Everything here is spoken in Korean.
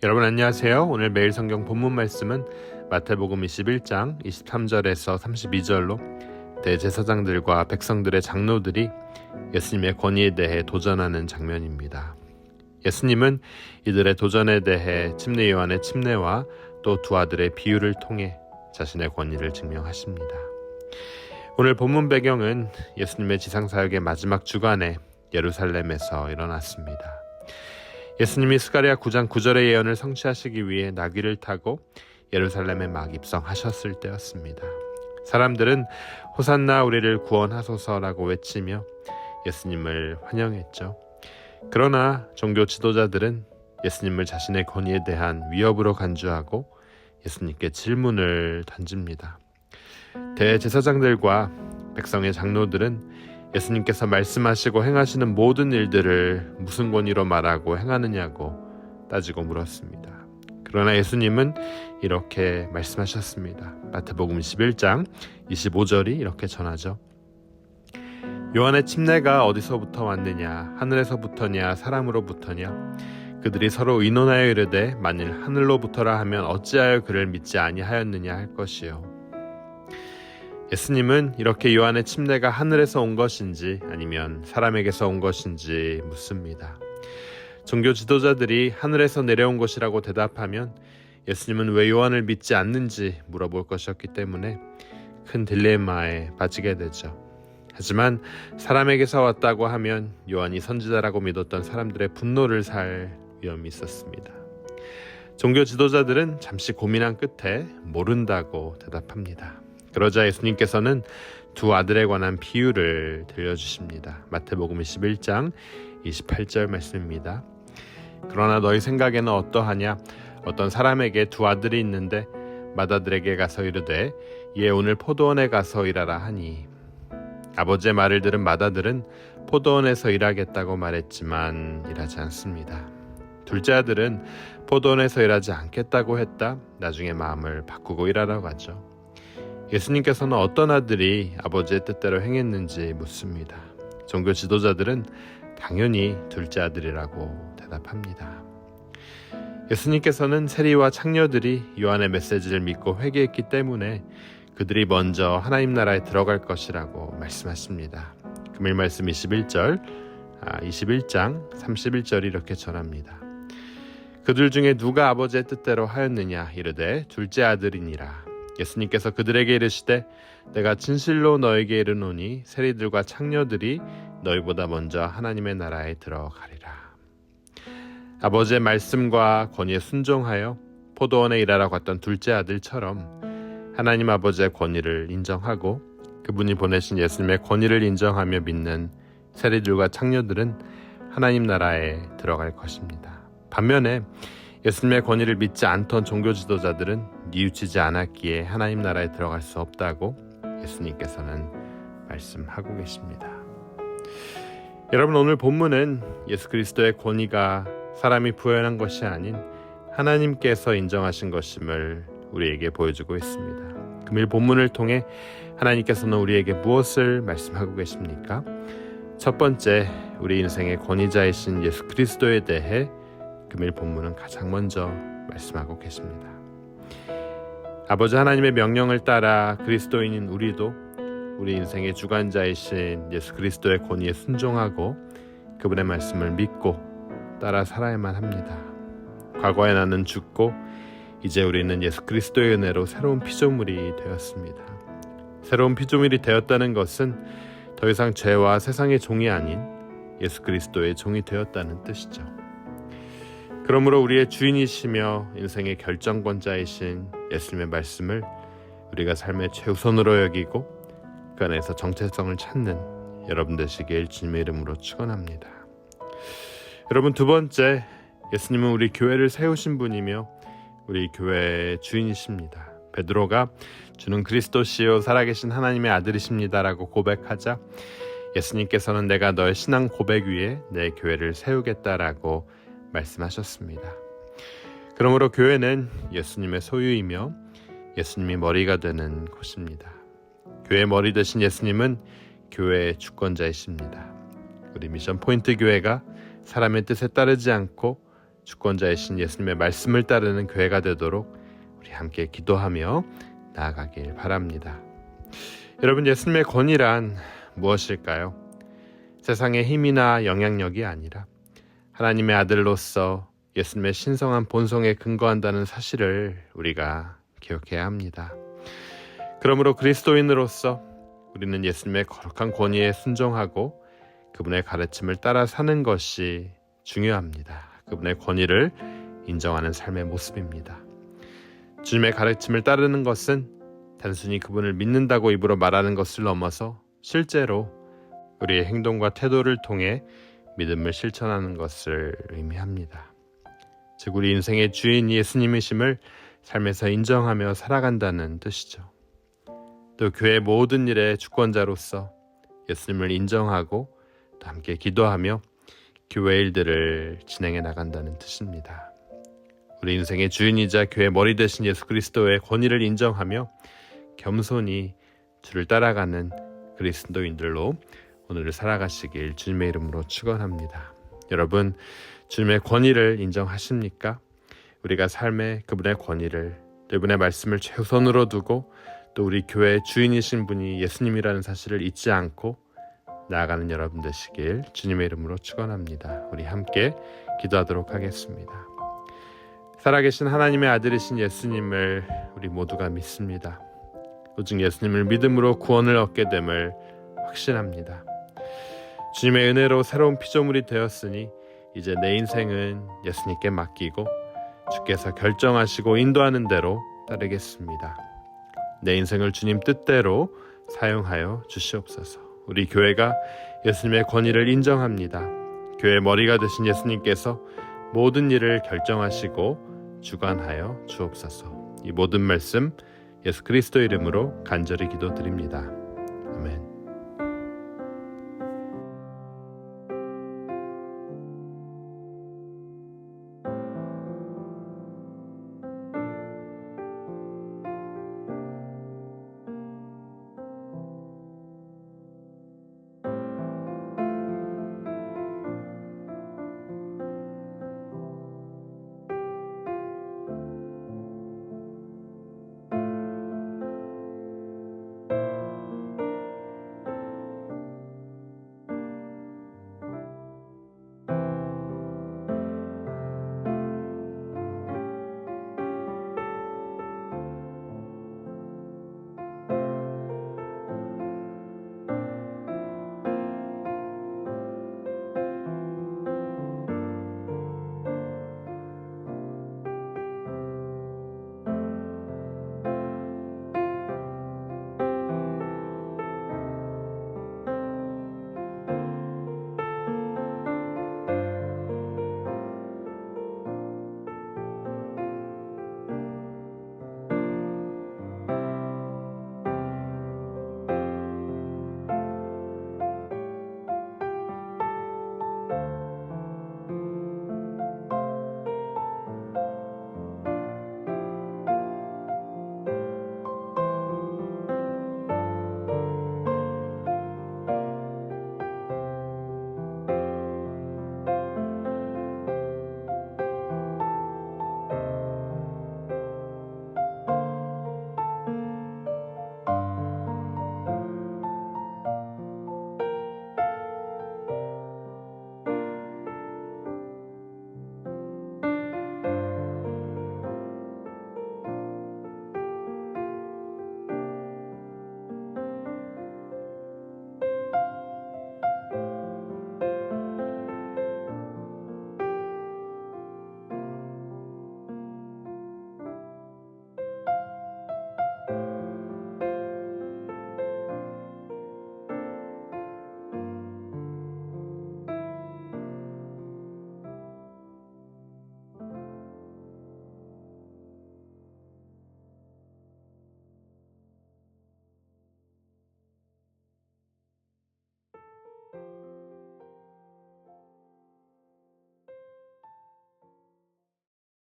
여러분 안녕하세요. 오늘 매일 성경 본문 말씀은 마태복음 21장 23절에서 32절로 대제사장들과 백성들의 장로들이 예수님의 권위에 대해 도전하는 장면입니다. 예수님은 이들의 도전에 대해 침례 요한의 침례와 또 두 아들의 비유를 통해 자신의 권위를 증명하십니다. 오늘 본문 배경은 예수님의 지상사역의 마지막 주간에 예루살렘에서 일어났습니다. 예수님이 스가랴 9장 9절의 예언을 성취하시기 위해 나귀를 타고 예루살렘에 막 입성하셨을 때였습니다. 사람들은 호산나 우리를 구원하소서라고 외치며 예수님을 환영했죠. 그러나 종교 지도자들은 예수님을 자신의 권위에 대한 위협으로 간주하고 예수님께 질문을 던집니다. 대제사장들과 백성의 장로들은 예수님께서 말씀하시고 행하시는 모든 일들을 무슨 권위로 말하고 행하느냐고 따지고 물었습니다. 그러나 예수님은 이렇게 말씀하셨습니다. 마태복음 11장 25절이 이렇게 전하죠. 요한의 침례가 어디서부터 왔느냐? 하늘에서부터냐? 사람으로부터냐? 그들이 서로 의논하여 이르되 만일 하늘로부터라 하면 어찌하여 그를 믿지 아니하였느냐 할 것이요. 예수님은 이렇게 요한의 침례가 하늘에서 온 것인지 아니면 사람에게서 온 것인지 묻습니다. 종교 지도자들이 하늘에서 내려온 것이라고 대답하면 예수님은 왜 요한을 믿지 않는지 물어볼 것이었기 때문에 큰 딜레마에 빠지게 되죠. 하지만 사람에게서 왔다고 하면 요한이 선지자라고 믿었던 사람들의 분노를 살 위험이 있었습니다. 종교 지도자들은 잠시 고민한 끝에 모른다고 대답합니다. 그러자 예수님께서는 두 아들에 관한 비유를 들려주십니다. 마태복음 11장 28절 말씀입니다. 그러나 너희 생각에는 어떠하냐? 어떤 사람에게 두 아들이 있는데 맏아들에게 가서 이르되 얘 오늘 포도원에 가서 일하라 하니 아버지의 말을 들은 맏아들은 포도원에서 일하겠다고 말했지만 일하지 않습니다. 둘째 아들은 포도원에서 일하지 않겠다고 했다. 나중에 마음을 바꾸고 일하라고 하죠. 예수님께서는 어떤 아들이 아버지의 뜻대로 행했는지 묻습니다. 종교 지도자들은 당연히 둘째 아들이라고 대답합니다. 예수님께서는 세리와 창녀들이 요한의 메시지를 믿고 회개했기 때문에 그들이 먼저 하나님 나라에 들어갈 것이라고 말씀하십니다. 금일 말씀 21장 31절이 이렇게 전합니다. 그들 중에 누가 아버지의 뜻대로 하였느냐 이르되 둘째 아들이니라. 예수님께서 그들에게 이르시되 내가 진실로 너에게 이르노니 세리들과 창녀들이 너희보다 먼저 하나님의 나라에 들어가리라. 아버지의 말씀과 권위에 순종하여 포도원에 일하러 갔던 둘째 아들처럼 하나님 아버지의 권위를 인정하고 그분이 보내신 예수님의 권위를 인정하며 믿는 세리들과 창녀들은 하나님 나라에 들어갈 것입니다. 반면에 예수님의 권위를 믿지 않던 종교 지도자들은 뉘우치지 않았기에 하나님 나라에 들어갈 수 없다고 예수님께서는 말씀하고 계십니다. 여러분, 오늘 본문은 예수 그리스도의 권위가 사람이 부여한 것이 아닌 하나님께서 인정하신 것임을 우리에게 보여주고 있습니다. 금일 본문을 통해 하나님께서는 우리에게 무엇을 말씀하고 계십니까? 첫 번째, 우리 인생의 권위자이신 예수 그리스도에 대해 금일 본문은 가장 먼저 말씀하고 계십니다. 아버지 하나님의 명령을 따라 그리스도인인 우리도 우리 인생의 주관자이신 예수 그리스도의 권위에 순종하고 그분의 말씀을 믿고 따라 살아야만 합니다. 과거에 나는 죽고 이제 우리는 예수 그리스도의 은혜로 새로운 피조물이 되었습니다. 새로운 피조물이 되었다는 것은 더 이상 죄와 세상의 종이 아닌 예수 그리스도의 종이 되었다는 뜻이죠. 그러므로 우리의 주인이시며 인생의 결정권자이신 예수님의 말씀을 우리가 삶의 최우선으로 여기고 그 안에서 정체성을 찾는 여러분 되시길 주님의 이름으로 축원합니다. 여러분, 두 번째, 예수님은 우리 교회를 세우신 분이며 우리 교회의 주인이십니다. 베드로가 주는 그리스도시요 살아계신 하나님의 아들이십니다라고 고백하자 예수님께서는 내가 너의 신앙 고백 위에 내 교회를 세우겠다라고 말씀하셨습니다. 그러므로 교회는 예수님의 소유이며 예수님이 머리가 되는 곳입니다. 교회의 머리 되신 예수님은 교회의 주권자이십니다. 우리 미션 포인트 교회가 사람의 뜻에 따르지 않고 주권자이신 예수님의 말씀을 따르는 교회가 되도록 우리 함께 기도하며 나아가길 바랍니다. 여러분, 예수님의 권위란 무엇일까요? 세상의 힘이나 영향력이 아니라 하나님의 아들로서 예수님의 신성한 본성에 근거한다는 사실을 우리가 기억해야 합니다. 그러므로 그리스도인으로서 우리는 예수님의 거룩한 권위에 순종하고 그분의 가르침을 따라 사는 것이 중요합니다. 그분의 권위를 인정하는 삶의 모습입니다. 주님의 가르침을 따르는 것은 단순히 그분을 믿는다고 입으로 말하는 것을 넘어서 실제로 우리의 행동과 태도를 통해 믿음을 실천하는 것을 의미합니다. 즉, 우리 인생의 주인 예수님이심을 삶에서 인정하며 살아간다는 뜻이죠. 또 교회 모든 일의 주권자로서 예수님을 인정하고 또 함께 기도하며 교회 일들을 진행해 나간다는 뜻입니다. 우리 인생의 주인이자 교회 머리 되신 예수 그리스도의 권위를 인정하며 겸손히 주를 따라가는 그리스도인들로 오늘을 살아가시길 주님의 이름으로 축원합니다. 여러분, 주님의 권위를 인정하십니까? 우리가 삶에 그분의 권위를, 그분의 말씀을 최우선으로 두고 또 우리 교회의 주인이신 분이 예수님이라는 사실을 잊지 않고 나아가는 여러분 되시길 주님의 이름으로 축원합니다. 우리 함께 기도하도록 하겠습니다. 살아계신 하나님의 아들이신 예수님을 우리 모두가 믿습니다. 오직 예수님을 믿음으로 구원을 얻게 됨을 확신합니다. 주님의 은혜로 새로운 피조물이 되었으니 이제 내 인생은 예수님께 맡기고 주께서 결정하시고 인도하는 대로 따르겠습니다. 내 인생을 주님 뜻대로 사용하여 주시옵소서. 우리 교회가 예수님의 권위를 인정합니다. 교회 머리가 되신 예수님께서 모든 일을 결정하시고 주관하여 주옵소서. 이 모든 말씀 예수 그리스도 이름으로 간절히 기도드립니다.